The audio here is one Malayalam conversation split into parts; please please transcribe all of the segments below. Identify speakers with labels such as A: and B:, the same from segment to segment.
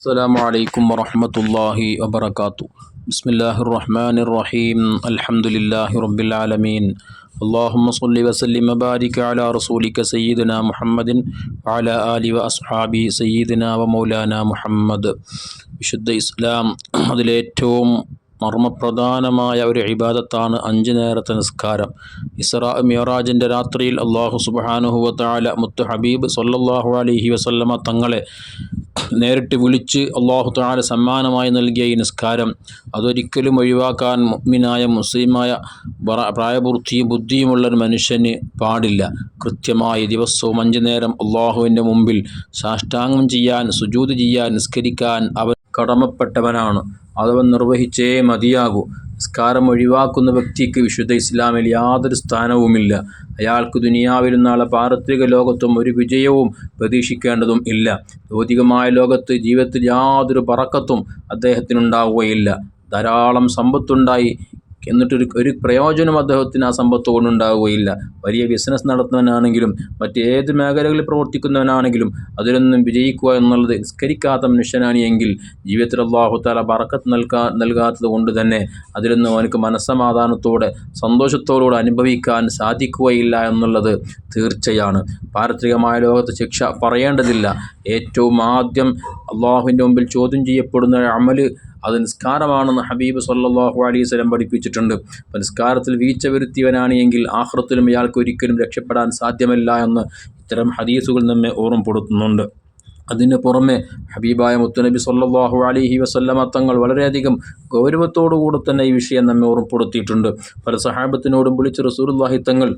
A: السلام عليكم ورحمة الله وبركاته. بسم الله الرحمن الرحيم. الحمد لله رب العالمين. اللهم صل وسلم وبارك على رسولك سيدنا محمد وعلى آله وأصحابه سيدنا ومولانا محمد. വിശുദ്ധ ഇസ്ലാം അതിലേറ്റവും മർമ്മപ്രധാനമായ ഒരു ഇബാദത്താണ് 5 നേരത്തെ നിസ്കാരം. ഇസ്രാ മിഅ്റാജിൻ്റെ രാത്രിയിൽ അല്ലാഹു സുബ്ഹാനഹു വ തആല മുത്ത് ഹബീബ് സ്വല്ലല്ലാഹു അലൈഹി വസല്ലമ തങ്ങളെ നേരിട്ട് വിളിച്ച് അല്ലാഹു തആല സമ്മാനമായി നൽകിയ ഈ നിസ്കാരം അതൊരിക്കലും ഒഴിവാക്കാൻ മുഅ്മിനായ മുസ്ലിമായ പ്രായപൂർത്തിയും ബുദ്ധിയുമുള്ളൊരു മനുഷ്യന് പാടില്ല. കൃത്യമായി ദിവസവും 5 നേരം അല്ലാഹുവിൻ്റെ മുമ്പിൽ സാഷ്ടാംഗം ചെയ്യാൻ, സുജൂദ് ചെയ്യാൻ, നിസ്കരിക്കാൻ അവൻ കടമപ്പെട്ടവനാണ്. അതവൻ നിർവഹിച്ചേ മതിയാകൂ. നിസ്കാരം ഒഴിവാക്കുന്ന വ്യക്തിക്ക് വിശുദ്ധ ഇസ്ലാമിൽ യാതൊരു സ്ഥാനവുമില്ല. അയാൾക്ക് ദുനിയാവിലും നാളെ പാരത്രിക ലോകത്തും ഒരു വിജയവും പ്രതീക്ഷിക്കേണ്ടതും ഇല്ല. ഭൗതികമായ ലോകത്ത് ജീവിതത്തിൽ യാതൊരു ബറക്കത്തും അദ്ദേഹത്തിനുണ്ടാവുകയില്ല. ധാരാളം സമ്പത്തുണ്ടായി എന്നിട്ടൊരു പ്രയോജനം അദ്ദേഹത്തിന് ആ സമ്പത്ത് കൊണ്ടുണ്ടാവുകയില്ല. വലിയ ബിസിനസ് നടത്തുന്നവനാണെങ്കിലും മറ്റേത് മേഖലകളിൽ പ്രവർത്തിക്കുന്നവനാണെങ്കിലും അതിലൊന്നും വിജയിക്കുക എന്നുള്ളത് നിസ്കരിക്കാത്ത മനുഷ്യനാണ് എങ്കിൽ ജീവിതത്തിൽ അല്ലാഹു തആല ബറക്കത്ത് നൽകാത്തത് കൊണ്ട് തന്നെ അതിലൊന്നും അവനക്ക് മനസ്സമാധാനത്തോടെ സന്തോഷത്തോടുകൂടെ അനുഭവിക്കാൻ സാധിക്കുകയില്ല എന്നുള്ളത് തീർച്ചയാണ്. പാരത്രികമായ ലോകത്ത് ശിക്ഷ പറയേണ്ടതില്ല. ഏറ്റവും ആദ്യം അള്ളാഹുവിൻ്റെ മുമ്പിൽ ചോദ്യം ചെയ്യപ്പെടുന്ന അമല് അത് നിസ്കാരമാണെന്ന് ഹബീബ് സ്വല്ലല്ലാഹു അലൈഹി വസല്ലം പഠിപ്പിച്ചിട്ടുണ്ട്. നിസ്കാരത്തിൽ വീഴ്ച വരുത്തിയവനാണ് എങ്കിൽ ആഖിറത്തിലും ഇയാൾക്ക് ഒരിക്കലും രക്ഷപ്പെടാൻ സാധ്യമല്ല എന്ന് ഇത്തരം ഹദീസുകൾ നമ്മെ ഓർമ്മപ്പെടുത്തുന്നുണ്ട്. അതിന് പുറമെ ഹബീബായ മുത്തുനബി സ്വല്ലല്ലാഹു അലൈഹി വസല്ലമ തങ്ങൾ വളരെയധികം ഗൗരവത്തോടുകൂടെ തന്നെ ഈ വിഷയം നമ്മെ ഓർമ്മപ്പെടുത്തിയിട്ടുണ്ട്. പല സഹാബത്തിനോടും വിളിച്ച് റസൂലുള്ളാഹി തങ്ങൾ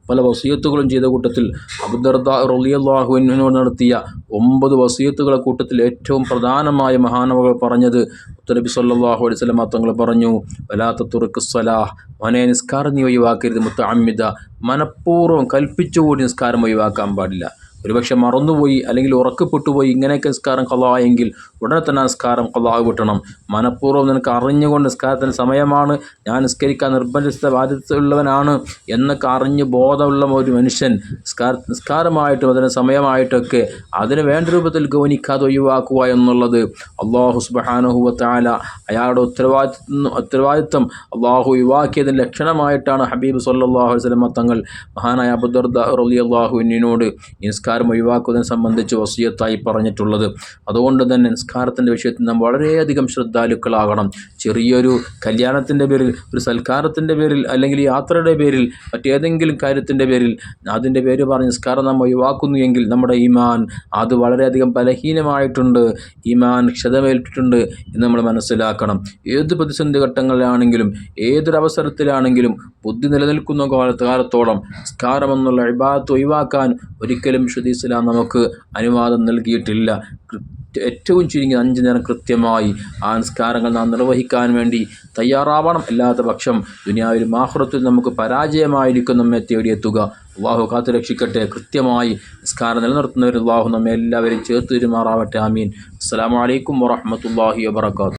A: പല വസിയത്തുകളും ചെയ്ത കൂട്ടത്തിൽ അബൂദർദ റളിയല്ലാഹു അൻഹുവിനോട് നടത്തിയ 9 വസിയത്തുകളെ കൂട്ടത്തിൽ ഏറ്റവും പ്രധാനമായ മഹാനവകൾ പറഞ്ഞത് മുത്തുനബി സ്വല്ലല്ലാഹു അലൈഹി വസല്ലം തങ്ങൾ പറഞ്ഞു, വലാ തത്റുഖ് സ്വലാഹ്, മോനെ നിസ്കാരം നീ ഒഴിവാക്കരുത്. മുത്തഅമ്മിദ, മനഃപൂർവ്വം കൽപ്പിച്ചുകൂടി നിസ്കാരം ഒഴിവാക്കാൻ പാടില്ല. ഒരുപക്ഷെ മറന്നുപോയി അല്ലെങ്കിൽ ഉറക്കപ്പെട്ടുപോയി ഇങ്ങനെയൊക്കെ നിസ്കാരം ഖളായെങ്കിൽ ഉടനെ തന്നെ നിസ്കാരം ഖളാ വിട്ടണം. മനഃപൂർവ്വം നിനക്ക് അറിഞ്ഞുകൊണ്ട് നിസ്കാരത്തിന് സമയമാണ്, ഞാൻ നിസ്കരിക്കാൻ നിർബന്ധിത ബാധ്യതയുള്ളവനാണ് എന്നൊക്കെ അറിഞ്ഞ് ബോധമുള്ള ഒരു മനുഷ്യൻ നിസ്കാരമായിട്ടും അതിന് സമയമായിട്ടൊക്കെ അതിന് വേണ്ട രൂപത്തിൽ ഗൗനിക്കാതെ ഒഴിവാക്കുക എന്നുള്ളത് അല്ലാഹു സുബ്ഹാനഹു വ തആല അയാളുടെ ഉത്തരവാദിത്വം അല്ലാഹു ഒഴിവാക്കിയതിൻ്റെ ലക്ഷണമായിട്ടാണ് ഹബീബ് സ്വല്ലല്ലാഹു അലൈഹി വസല്ലം തങ്ങൾ മഹാനായ അബൂദർദ റളിയല്ലാഹു അൻഹുവിനോട് നിസ്കാരം ഒഴിവാക്കുന്നതിനെ സംബന്ധിച്ച് വസിയത്തായി പറഞ്ഞിട്ടുള്ളത്. അതുകൊണ്ട് തന്നെ നിസ്കാരത്തിൻ്റെ വിഷയത്തിൽ നാം വളരെയധികം ശ്രദ്ധാലുക്കളാകണം. ചെറിയൊരു കല്യാണത്തിൻ്റെ പേരിൽ, ഒരു സൽക്കാരത്തിൻ്റെ പേരിൽ, അല്ലെങ്കിൽ യാത്രയുടെ പേരിൽ, മറ്റേതെങ്കിലും കാര്യത്തിൻ്റെ പേരിൽ അതിൻ്റെ പേര് പറഞ്ഞ് നിസ്കാരം നാം ഒഴിവാക്കുന്നു എങ്കിൽ നമ്മുടെ ഈമാൻ അത് വളരെയധികം ബലഹീനമായിട്ടുണ്ട്, ഈമാൻ ക്ഷതമേറ്റിട്ടുണ്ട് എന്ന് നമ്മൾ മനസ്സിലാക്കണം. ഏത് പ്രതിസന്ധി ഘട്ടങ്ങളിലാണെങ്കിലും ഏതൊരവസരത്തിലാണെങ്കിലും ബുദ്ധി നിലനിൽക്കുന്ന കാലത്തോളം നിസ്കാരം എന്നുള്ള ഇബാദത്ത് ഒഴിവാക്കാൻ ഒരിക്കലും വിശുദ്ധ ഇസ്ലാം നമുക്ക് അനുവാദം നൽകിയിട്ടില്ല. ഏറ്റവും ചുരുങ്ങിയ 5 നേരം കൃത്യമായി ആ നിസ്കാരങ്ങൾ നാം നിർവഹിക്കാൻ വേണ്ടി തയ്യാറാവണം. അല്ലാത്ത പക്ഷം ദുനിയാവിലും ആഖിറത്തിലും നമുക്ക് പരാജയമായിരിക്കും നമ്മെ തേടിയെത്തുക. അല്ലാഹു കാത്തു രക്ഷിക്കട്ടെ. കൃത്യമായി നിസ്കാരം നിലനിർത്തുന്നവർ അല്ലാഹു നമ്മെ എല്ലാവരും ചേർത്ത് പെരുമാറാവട്ടെ. ആമീൻ. അസ്സലാമു അലൈക്കും വറഹ്മത്തുള്ളാഹി വബറകാതുഹു.